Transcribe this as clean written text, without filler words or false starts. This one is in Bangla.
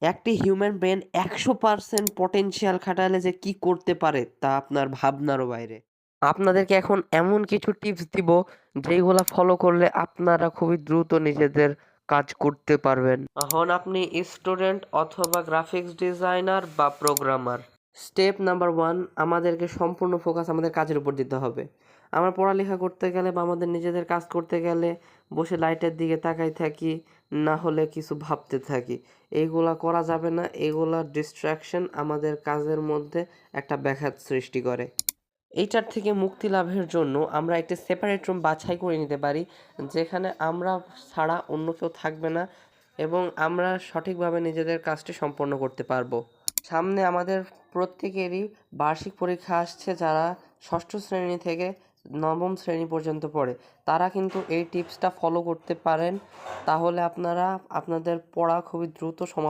একটি হিউম্যান ব্রেন ১০০% পটেনশিয়াল খাটালে যে কি করতে পারে তা আপনার ভাবনারও বাইরে। আপনাদেরকে এখন এমন কিছু টিপস দিব যেইগুলা ফলো করলে আপনারা খুবই দ্রুত নিজেদের কাজ করতে পারবেন। হন আপনি স্টুডেন্ট অথবা গ্রাফিক্স ডিজাইনার বা প্রোগ্রামার। স্টেপ নাম্বার 1, আমাদেরকে সম্পূর্ণ ফোকাস আমাদের কাজের উপর দিতে হবে। আমরা পড়ালেখা করতে গেলে বা আমাদের নিজেদের কাজ করতে গেলে বসে লাইটের দিকে তাকাই থাকি, না হলে কিছু ভাবতে থাকি। এইগুলা করা যাবে না, এগুলা ডিস্ট্রাকশন আমাদের কাজের মধ্যে একটা ব্যাঘাত সৃষ্টি করে। এইটার থেকে মুক্তি লাভের জন্য আমরা একটি সেপারেট রুম বাছাই করে নিতে পারি, যেখানে আমরা ছাড়া অন্য কেউ থাকবে না এবং আমরা সঠিকভাবে নিজেদের কাজটি সম্পন্ন করতে পারবো। সামনে আমাদের প্রত্যেকেরই বার্ষিক পরীক্ষা আসছে। যারা ষষ্ঠ শ্রেণী থেকে নবম শ্রেণী পর্যন্ত পড়ে তারা কিন্তু এই টিপসটা ফলো করতে পারেন, তাহলে আপনারা আপনাদের পড়া খুবই দ্রুত সমাপ্ত